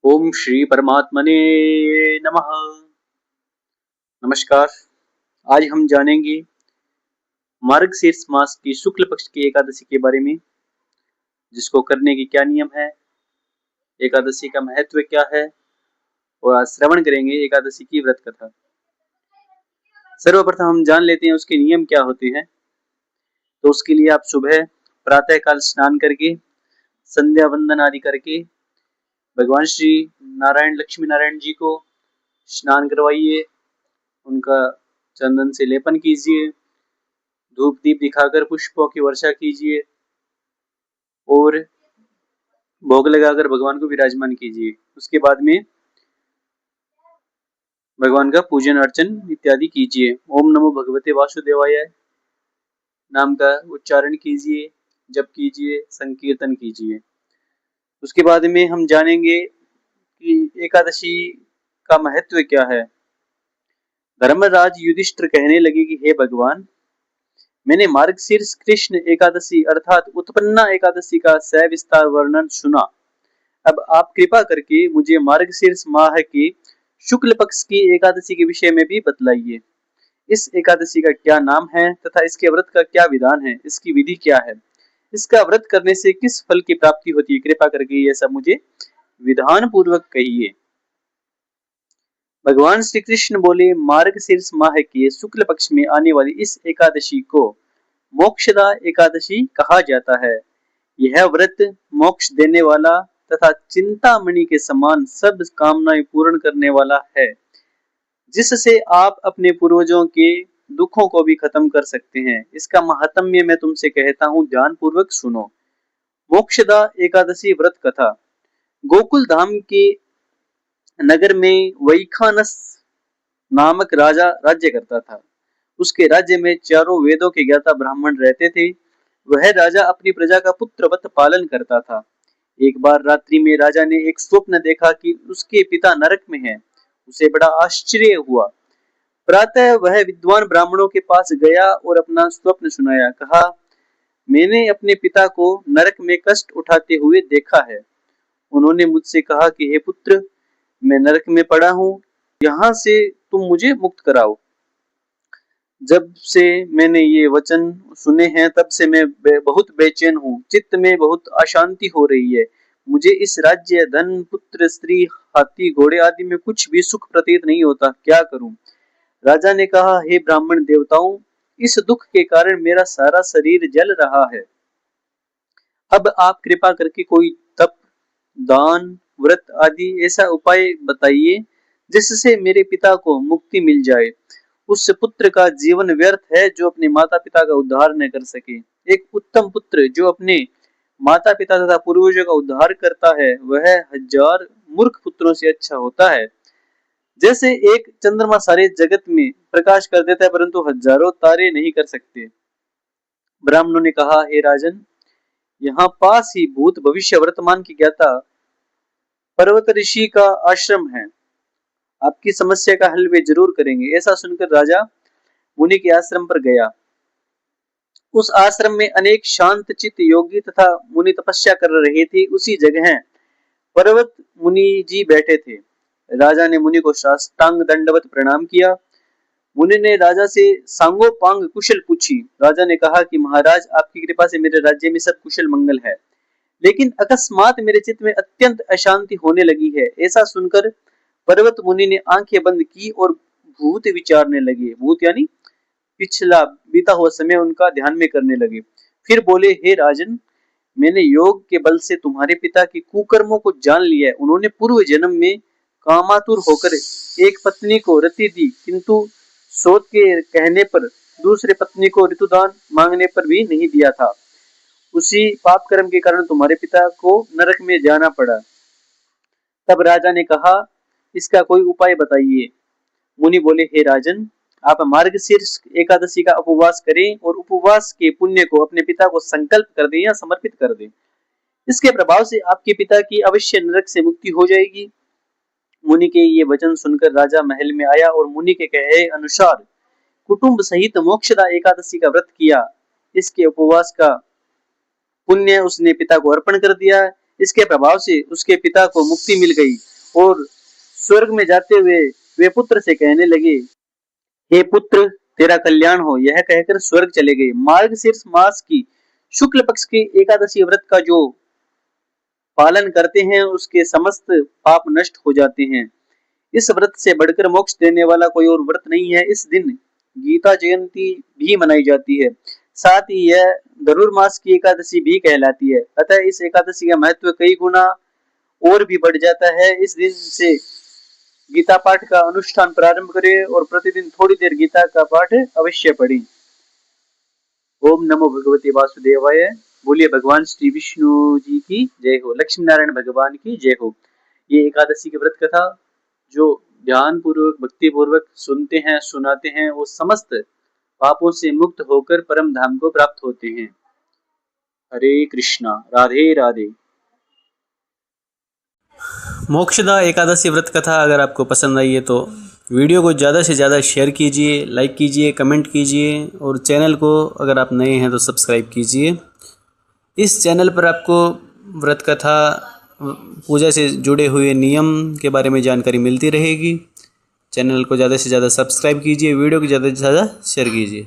ओम श्री परमात्मने नमः। नमस्कार। आज हम जानेंगे मार्गशीर्ष मास की शुक्ल पक्ष की एकादशी के बारे में, जिसको करने की क्या नियम है, एकादशी का महत्व क्या है, और आज श्रवण करेंगे एकादशी की व्रत कथा। सर्वप्रथम हम जान लेते हैं उसके नियम क्या होते हैं। तो उसके लिए आप सुबह प्रातः काल स्नान करके, संध्या वंदन आदि करके भगवान श्री नारायण लक्ष्मी नारायण जी को स्नान करवाइए, उनका चंदन से लेपन कीजिए, धूप दीप दिखाकर पुष्पों की वर्षा कीजिए और भोग लगाकर भगवान को विराजमान कीजिए। उसके बाद में भगवान का पूजन अर्चन इत्यादि कीजिए। ओम नमो भगवते वासुदेवाय नाम का उच्चारण कीजिए, जप कीजिए, संकीर्तन कीजिए। उसके बाद में हम जानेंगे कि एकादशी का महत्व क्या है। धर्मराज युधिष्ठिर कहने लगे कि हे भगवान, मैंने मार्गशीर्ष कृष्ण एकादशी अर्थात उत्पन्ना एकादशी का सविस्तार वर्णन सुना। अब आप कृपा करके मुझे मार्गशीर्ष माह के शुक्ल पक्ष की एकादशी के विषय में भी बतलाइए। इस एकादशी का क्या नाम है तथा इसके व्रत का क्या विधान है, इसकी विधि क्या है, इसका व्रत करने से किस फल की प्राप्ति होती है, कृपा करके ये सब मुझे विधान पूर्वक कहिए। भगवान श्री कृष्ण बोले, मार्गशीर्ष माह के शुक्ल पक्ष में आने वाली इस एकादशी को मोक्षदा एकादशी कहा जाता है। यह व्रत मोक्ष देने वाला तथा चिंतामणि के समान सब कामनाएं पूर्ण करने वाला है, जिससे आप अपने पूर्वजों के दुखों को भी खत्म कर सकते हैं। इसका महात्म्य मैं तुमसे कहता हूँ, ध्यान पूर्वक सुनो। मोक्षदा एकादशी व्रत कथा। गोकुल धाम के नगर में वैखानस नामक राजा राज्य करता था। उसके राज्य में चारों वेदों के ज्ञाता ब्राह्मण रहते थे। वह राजा अपनी प्रजा का पुत्रवत पालन करता था। एक बार रात्रि में राजा ने एक स्वप्न देखा कि उसके पिता नरक में हैं। उसे बड़ा आश्चर्य हुआ। प्रातः वह विद्वान ब्राह्मणों के पास गया और अपना स्वप्न सुनाया। कहा, मैंने अपने पिता को नरक में कष्ट उठाते हुए देखा है। उन्होंने मुझसे कहा कि हे पुत्र, मैं नरक में पड़ा हूँ, यहाँ से तुम मुझे मुक्त कराओ। जब से मैंने ये वचन सुने हैं तब से मैं बहुत बेचैन हूँ। चित्त में बहुत अशांति हो रही है। मुझे इस राज्य, धन, पुत्र, स्त्री, हाथी, घोड़े आदि में कुछ भी सुख प्रतीत नहीं होता। क्या करूं? राजा ने कहा, हे ब्राह्मण देवताओं, इस दुख के कारण मेरा सारा शरीर जल रहा है। अब आप कृपा करके कोई तप, दान, व्रत आदि ऐसा उपाय बताइए जिससे मेरे पिता को मुक्ति मिल जाए। उस पुत्र का जीवन व्यर्थ है जो अपने माता पिता का उद्धार न कर सके। एक उत्तम पुत्र जो अपने माता पिता तथा पूर्वजों का उद्धार करता है, वह हजार मूर्ख पुत्रों से अच्छा होता है। जैसे एक चंद्रमा सारे जगत में प्रकाश कर देता है, परंतु हजारों तारे नहीं कर सकते। ब्राह्मणों ने कहा, हे राजन, यहाँ पास ही भूत भविष्य वर्तमान की ज्ञाता पर्वत ऋषि का आश्रम है। आपकी समस्या का हल वे जरूर करेंगे। ऐसा सुनकर राजा मुनि के आश्रम पर गया। उस आश्रम में अनेक शांत चित्त योगी तथा मुनि तपस्या कर रहे थे। उसी जगह पर्वत मुनि जी बैठे थे। राजा ने मुनि को साष्टांग दंडवत प्रणाम किया। मुनि ने राजा से सांगोपांग कुशल पूछी। राजा ने कहा कि महाराज, आपकी कृपा से मेरे राज्य में सब कुशल मंगल है, लेकिन अकस्मात मेरे चित्त में अत्यंत अशांति होने लगी है। ऐसा सुनकर पर्वत मुनि ने आंखें बंद की और भूत विचारने लगे। भूत यानी पिछला बीता हुआ समय उनका ध्यान में करने लगे। फिर बोले, हे राजन, मैंने योग के बल से तुम्हारे पिता के कुकर्मों को जान लिया है। उन्होंने पूर्व जन्म में कामातुर होकर एक पत्नी को रति दी, किंतु सोच के कहने पर दूसरे पत्नी को ऋतुदान मांगने पर भी नहीं दिया था। उसी पाप कर्म के कारण तुम्हारे पिता को नरक में जाना पड़ा। तब राजा ने कहा, इसका कोई उपाय बताइए। मुनि बोले, हे राजन, आप मार्गशीर्ष एकादशी का उपवास करें और उपवास के पुण्य को अपने पिता को संकल्प कर दें या समर्पित कर दें। इसके प्रभाव से आपके पिता की अवश्य नरक से मुक्ति हो जाएगी। मुनि के ये वचन सुनकर राजा महल में आया और मुनि के कहे अनुसार कुटुंब सहित मोक्षदा एकादशी का व्रत किया। इसके उपवास का पुण्य उसने पिता को अर्पण कर दिया। इसके प्रभाव से उसके पिता को मुक्ति मिल गई। और स्वर्ग में जाते हुए वे पुत्र से कहने लगे, हे पुत्र, तेरा कल्याण हो। यह कहकर स्वर्ग चले गए। मार्गशीर्ष मास की शुक्ल पक्ष के एकादशी व्रत का जो पालन करते हैं उसके समस्त पाप नष्ट हो जाते हैं। इस व्रत से बढ़कर मोक्ष देने वाला कोई और व्रत नहीं है। इस दिन गीता जयंती भी मनाई जाती है। साथ ही यह धनुर्मास की एकादशी भी कहलाती है। अतः इस एकादशी का महत्व कई गुना और भी बढ़ जाता है। इस दिन से गीता पाठ का अनुष्ठान प्रारंभ करें और प्रतिदिन थोड़ी देर गीता का पाठ अवश्य पढ़ें। ओम नमो भगवते वासुदेवाय। बोलिए भगवान श्री विष्णु जी की जय हो। लक्ष्मी नारायण भगवान की जय हो। ये एकादशी की व्रत कथा जो ध्यान पूर्वक भक्ति पूर्वक सुनते हैं, सुनाते हैं, वो समस्त पापों से मुक्त होकर परम धाम को प्राप्त होते हैं। हरे कृष्णा, राधे राधे। मोक्षदा एकादशी व्रत कथा अगर आपको पसंद आई है तो वीडियो को ज़्यादा से ज़्यादा शेयर कीजिए, लाइक कीजिए, कमेंट कीजिए और चैनल को अगर आप नए हैं तो सब्सक्राइब कीजिए। इस चैनल पर आपको व्रत कथा, पूजा से जुड़े हुए नियम के बारे में जानकारी मिलती रहेगी। चैनल को ज़्यादा से ज़्यादा सब्सक्राइब कीजिए, वीडियो को ज़्यादा से ज़्यादा शेयर कीजिए।